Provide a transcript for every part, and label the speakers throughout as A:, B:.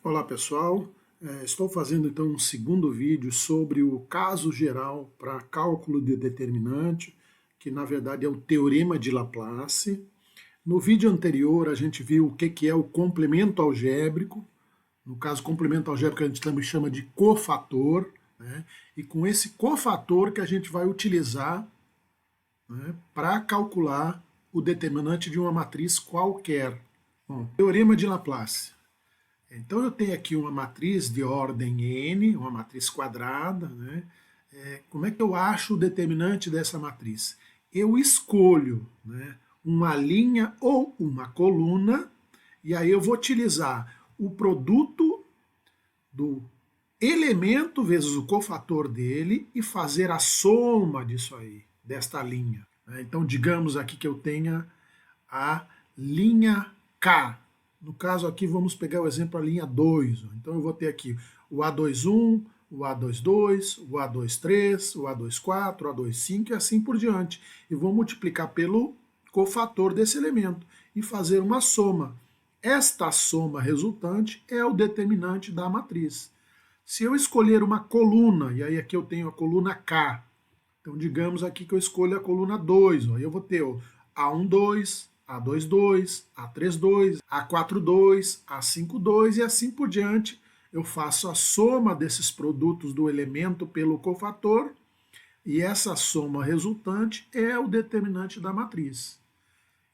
A: Olá pessoal, estou fazendo então um segundo vídeo sobre o caso geral para cálculo de determinante, que na verdade é o teorema de Laplace. No vídeo anterior a gente viu o que é o complemento algébrico, no caso complemento algébrico a gente também chama de cofator, né? E com esse cofator que a gente vai utilizar, né, para calcular o determinante de uma matriz qualquer. Bom, teorema de Laplace. Então eu tenho aqui uma matriz de ordem n, uma matriz quadrada, né? Como é que eu acho o determinante dessa matriz? Eu escolho, né, uma linha ou uma coluna, e aí eu vou utilizar o produto do elemento vezes o cofator dele e fazer a soma disso aí, desta linha. Então digamos aqui que eu tenha a linha K. No caso aqui, vamos pegar o exemplo da linha 2. Então eu vou ter aqui o A21, o A22, o A23, o A24, o A25 e assim por diante. E vou multiplicar pelo cofator desse elemento e fazer uma soma. Esta soma resultante é o determinante da matriz. Se eu escolher uma coluna, e aí aqui eu tenho a coluna K, então digamos aqui que eu escolho a coluna 2, aí eu vou ter o A12, A22, A32, A42, A52 e assim por diante. Eu faço a soma desses produtos do elemento pelo cofator e essa soma resultante é o determinante da matriz.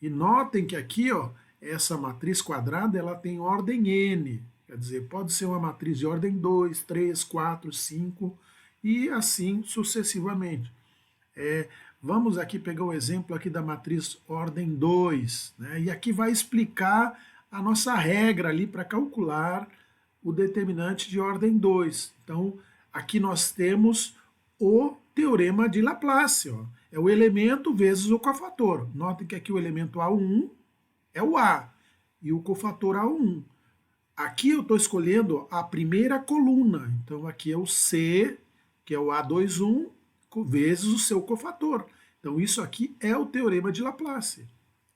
A: E notem que aqui, ó, essa matriz quadrada ela tem ordem n, quer dizer, pode ser uma matriz de ordem 2, 3, 4, 5 e assim sucessivamente. Vamos aqui pegar o exemplo aqui da matriz ordem 2, né? E aqui vai explicar a nossa regra ali para calcular o determinante de ordem 2. Então, aqui nós temos o teorema de Laplace, ó. É o elemento vezes o cofator. Notem que aqui o elemento A1 é o A e o cofator A1. Aqui eu estou escolhendo a primeira coluna, então aqui é o C, que é o A21, vezes o seu cofator. Então isso aqui é o teorema de Laplace.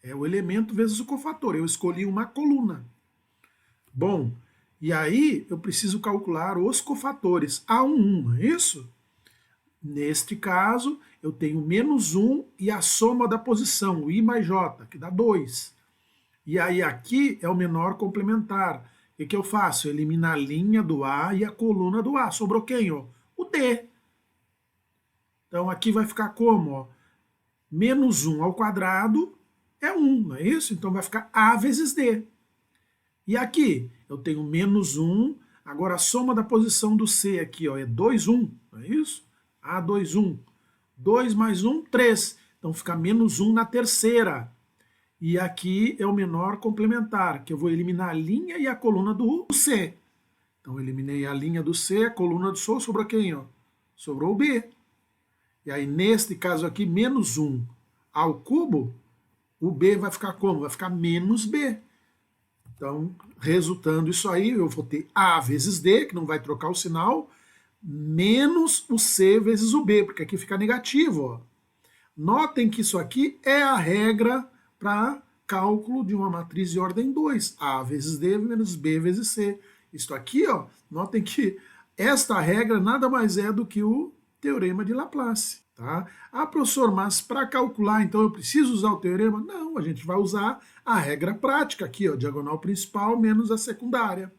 A: É o elemento vezes o cofator. Eu escolhi uma coluna. Bom, e aí eu preciso calcular os cofatores. A1, não é isso? Neste caso, eu tenho menos 1 e a soma da posição, o I mais J, que dá 2. E aí aqui é o menor complementar. O que eu faço? Eu elimino a linha do A e a coluna do A. Sobrou quem? Ó? O D. Então aqui vai ficar como? Ó? Menos 1 ao quadrado é 1, não é isso? Então vai ficar A vezes D. E aqui eu tenho menos 1, agora a soma da posição do C aqui ó, é 2, 1, não é isso? A, 2, 1. 2 mais 1, 3. Então fica menos 1 na terceira. E aqui é o menor complementar, que eu vou eliminar a linha e a coluna do C. Então eliminei a linha do C, a coluna do C, sobrou quem? Ó? Sobrou o B. E aí, neste caso aqui, menos 1 ao cubo, o B vai ficar como? Vai ficar menos B. Então, resultando isso aí, eu vou ter A vezes D, que não vai trocar o sinal, menos o C vezes o B, porque aqui fica negativo. Ó. Notem que isso aqui é a regra para cálculo de uma matriz de ordem 2. A vezes D menos B vezes C. Isso aqui, ó, notem que esta regra nada mais é do que o teorema de Laplace. Tá? Ah, professor, mas para calcular, então eu preciso usar o teorema? Não, a gente vai usar a regra prática aqui, ó, diagonal principal menos a secundária.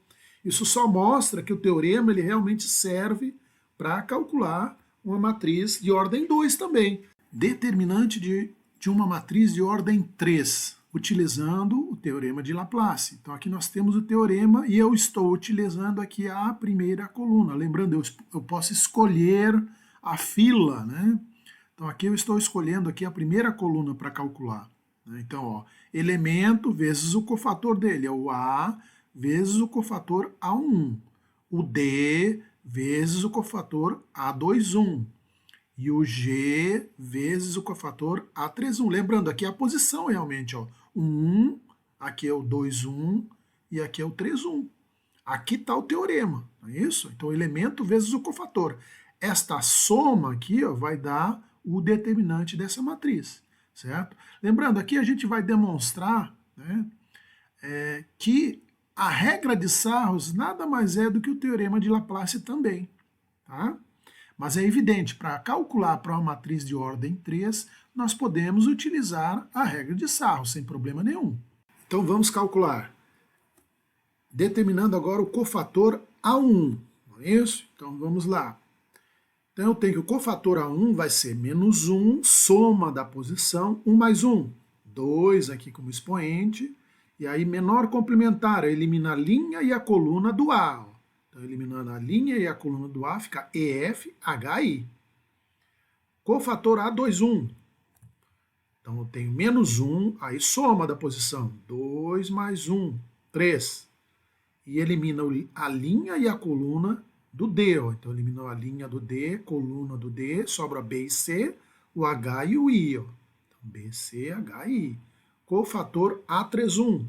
A: Isso só mostra que o teorema ele realmente serve para calcular uma matriz de ordem 2 também. Determinante de uma matriz de ordem 3, utilizando o teorema de Laplace. Então aqui nós temos o teorema e eu estou utilizando aqui a primeira coluna. Lembrando, eu posso escolher a fila, né? Então aqui eu estou escolhendo aqui a primeira coluna para calcular. Né? Então, ó, elemento vezes o cofator dele, é o A vezes o cofator A1. O D vezes o cofator A21. E o G vezes o cofator A31. Lembrando, aqui é a posição realmente, ó. O 1, aqui é o 2, 1 e aqui é o 3, 1. Aqui está o teorema, não é isso? Então, elemento vezes o cofator. Esta soma aqui ó, vai dar o determinante dessa matriz, certo? Lembrando, aqui a gente vai demonstrar, né, que a regra de Sarros nada mais é do que o teorema de Laplace também, tá? Mas é evidente, para calcular para uma matriz de ordem 3, nós podemos utilizar a regra de Sarros sem problema nenhum. Então vamos calcular. Determinando agora o cofator A1, não é isso? Então vamos lá. Então eu tenho que o cofator A1 vai ser menos 1, soma da posição, 1 mais 1. 2 aqui como expoente. E aí menor complementar, elimina a linha e a coluna do A. Então eliminando a linha e a coluna do A, fica EFHI. Cofator A21. Então eu tenho menos 1, aí soma da posição. 2 mais 1, 3. E elimina a linha e a coluna do D. Ó. Então, eliminou a linha do D, coluna do D, sobra B e C, o H e o I. Ó. Então, B, C, H e I. Cofator A31.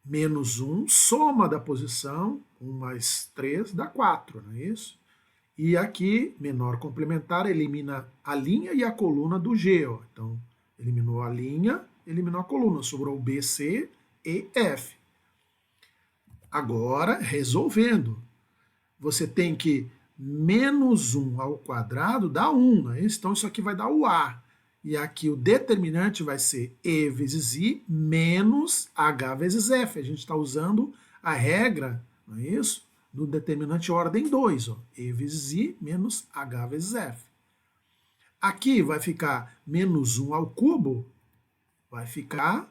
A: Menos 1, soma da posição, 1 mais 3 dá 4, não é isso? E aqui, menor complementar, elimina a linha e a coluna do G. Ó. Então, eliminou a linha, eliminou a coluna, sobrou B, C e F. Agora, resolvendo, você tem que menos 1 ao quadrado dá 1, não é isso? Então isso aqui vai dar o A. E aqui o determinante vai ser E vezes I menos H vezes F. A gente está usando a regra, não é isso? Do determinante ordem 2, ó. E vezes I menos H vezes F. Aqui vai ficar menos 1 ao cubo, vai ficar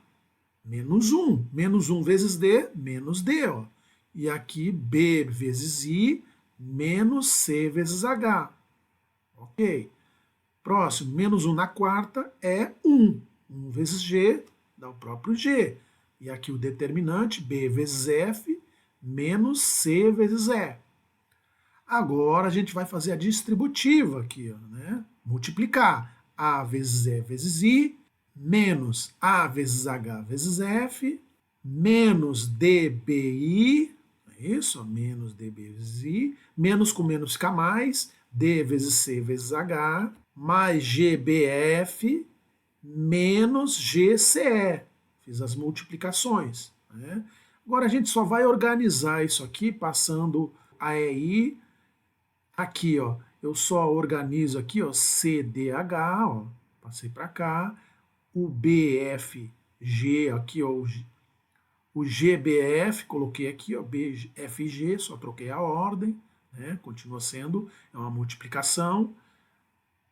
A: menos 1. Menos 1 vezes D, menos D. Ó. E aqui B vezes I, menos C vezes H. Ok. Próximo, menos 1 na quarta é 1. 1 vezes G dá o próprio G. E aqui o determinante, B vezes F, menos C vezes E. Agora a gente vai fazer a distributiva aqui, ó, né? Multiplicar A vezes E vezes I, menos A vezes H vezes F, menos DBI, é isso? Menos DB vezes I, menos com menos fica mais, D vezes C vezes H, mais GBF, menos GCE. Fiz as multiplicações. Né? Agora a gente só vai organizar isso aqui, passando a EI aqui, ó. Eu só organizo aqui, ó, CDH, ó, passei para cá, o BFG aqui, ó, o GBF, coloquei aqui, ó, BFG, só troquei a ordem, né? Continua sendo, é uma multiplicação.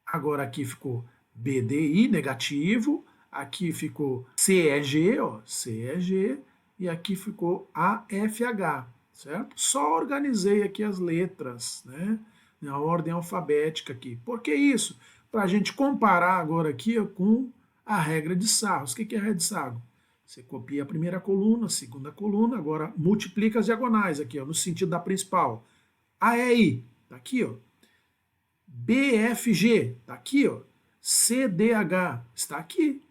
A: Agora aqui ficou BDI negativo, aqui ficou CEG, ó, CEG, e aqui ficou AFH, certo? Só organizei aqui as letras, né? Na ordem alfabética aqui. Por que isso? Para a gente comparar agora aqui ó, com a regra de Sarros. O que é a regra de Sarros? Você copia a primeira coluna, a segunda coluna, agora multiplica as diagonais aqui, ó, no sentido da principal. AEI, tá aqui, ó. BFG, tá aqui, ó. CDH, está aqui.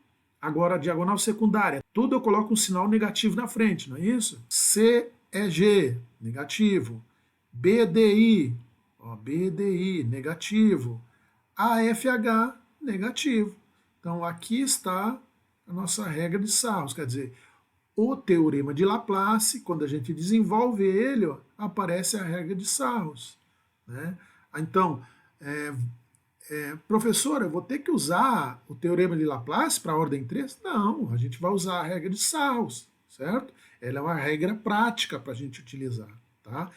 A: Agora a diagonal secundária, tudo eu coloco um sinal negativo na frente, não é isso? CEG, negativo. BDI, ó, BDI, negativo. AFH, negativo. Então aqui está a nossa regra de Sarros, quer dizer, o teorema de Laplace, quando a gente desenvolve ele, ó, aparece a regra de Sarros. Né? Então, professor, eu vou ter que usar o teorema de Laplace para a ordem 3? Não, a gente vai usar a regra de Sarros, certo? Ela é uma regra prática para a gente utilizar. Tá?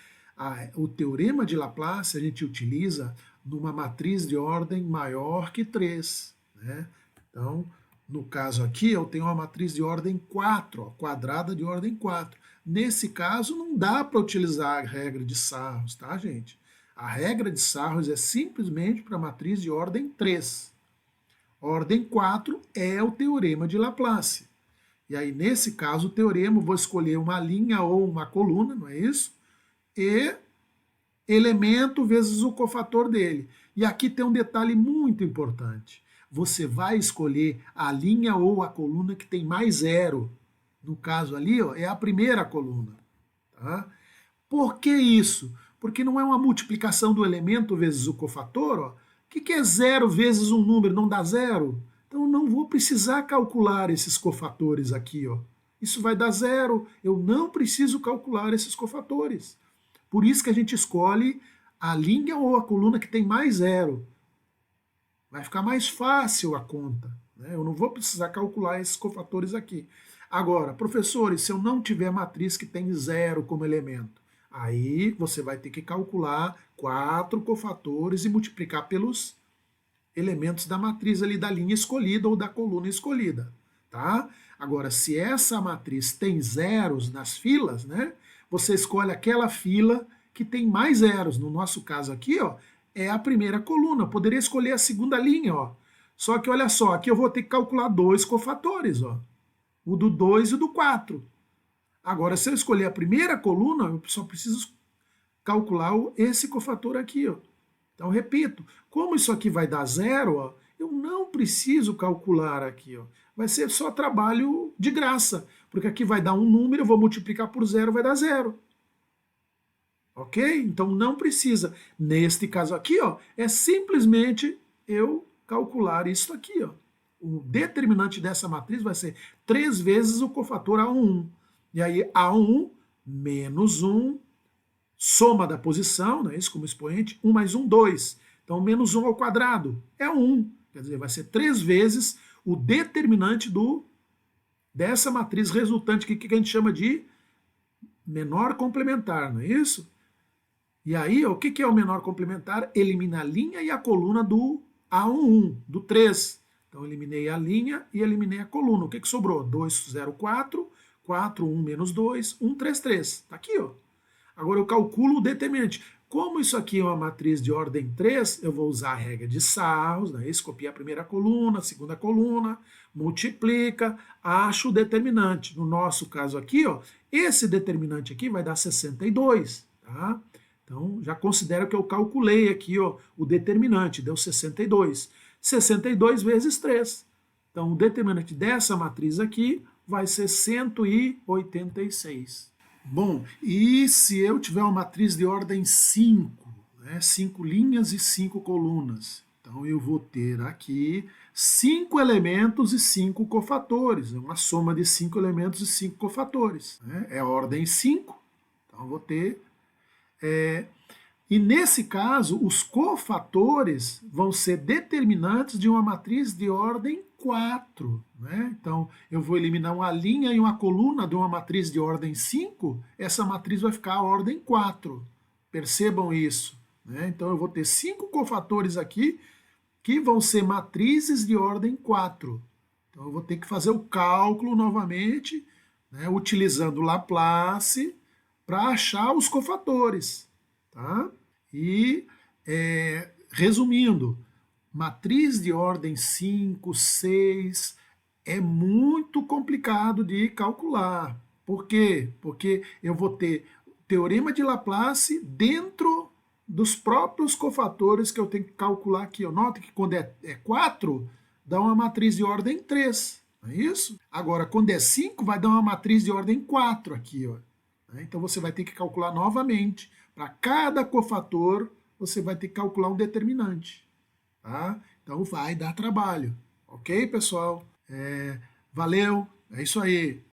A: O teorema de Laplace a gente utiliza numa matriz de ordem maior que 3. Né? Então, no caso aqui, eu tenho uma matriz de ordem 4, ó, quadrada de ordem 4. Nesse caso, não dá para utilizar a regra de Sarros, tá, gente? A regra de Sarros é simplesmente para matriz de ordem 3. Ordem 4 é o teorema de Laplace. E aí, nesse caso, o teorema, eu vou escolher uma linha ou uma coluna, não é isso? E elemento vezes o cofator dele. E aqui tem um detalhe muito importante. Você vai escolher a linha ou a coluna que tem mais zero. No caso ali, ó, é a primeira coluna. Tá? Por que isso? Porque não é uma multiplicação do elemento vezes o cofator. Ó. O que é zero vezes um número? Não dá zero? Então não vou precisar calcular esses cofatores aqui. Ó. isso vai dar zero. Eu não preciso calcular esses cofatores. Por isso que a gente escolhe a linha ou a coluna que tem mais zero. Vai ficar mais fácil a conta, né? Eu não vou precisar calcular esses cofatores aqui. Agora, professores, se eu não tiver matriz que tem zero como elemento, aí você vai ter que calcular 4 cofatores e multiplicar pelos elementos da matriz ali da linha escolhida ou da coluna escolhida, tá? Agora, se essa matriz tem zeros nas filas, né? Você escolhe aquela fila que tem mais zeros. No nosso caso aqui, ó, é a primeira coluna. Eu poderia escolher a segunda linha, ó. Só que olha só, aqui eu vou ter que calcular 2 cofatores, ó. O do 2 e o do 4. Agora, se eu escolher a primeira coluna, eu só preciso calcular esse cofator aqui, ó. Então, repito, como isso aqui vai dar zero, ó, eu não preciso calcular aqui, ó. Vai ser só trabalho de graça, porque aqui vai dar um número, eu vou multiplicar por zero, vai dar zero. Ok? Então não precisa. Neste caso aqui, ó, é simplesmente eu calcular isso aqui, ó. O determinante dessa matriz vai ser 3 vezes o cofator A1. E aí A1 menos 1, soma da posição, né, isso como expoente, 1 mais 1, 2. Então menos 1 ao quadrado é 1. Quer dizer, vai ser 3 vezes o determinante dessa matriz resultante, que a gente chama de menor complementar, não é isso? E aí, o que é o menor complementar? Elimina a linha e a coluna do A11, do 3. Então, eliminei a linha e eliminei a coluna. O que sobrou? 2, 0, 4, 4, 1 menos 2, 1, 3, 3. Está aqui, ó. Agora eu calculo o determinante. Como isso aqui é uma matriz de ordem 3, eu vou usar a regra de Sarros, né? Isso, copia a primeira coluna, a segunda coluna, multiplica, acho o determinante. No nosso caso aqui, ó, esse determinante aqui vai dar 62, tá? Então, já considero que eu calculei aqui, ó, o determinante, deu 62. 62 vezes 3. Então, o determinante dessa matriz aqui vai ser 186. Bom, e se eu tiver uma matriz de ordem 5, né, 5 linhas e 5 colunas? Então, eu vou ter aqui 5 elementos e 5 cofatores. É uma soma de 5 elementos e 5 cofatores. Né? É a ordem 5. Então, eu vou ter... E nesse caso, os cofatores vão ser determinantes de uma matriz de ordem 4. Né? Então, eu vou eliminar uma linha e uma coluna de uma matriz de ordem 5, essa matriz vai ficar a ordem 4. Percebam isso. Né? Então, eu vou ter 5 cofatores aqui que vão ser matrizes de ordem 4. Então, eu vou ter que fazer o cálculo novamente, né, utilizando Laplace, para achar os cofatores. Tá? E, resumindo, matriz de ordem 5, 6 é muito complicado de calcular. Por quê? Porque eu vou ter teorema de Laplace dentro dos próprios cofatores que eu tenho que calcular aqui. Nota que quando é 4, dá uma matriz de ordem 3. Não é isso? Agora, quando é 5, vai dar uma matriz de ordem 4 aqui, ó. Então você vai ter que calcular novamente. Para cada cofator, você vai ter que calcular um determinante. Tá? Então vai dar trabalho. Ok, pessoal? Valeu, é isso aí.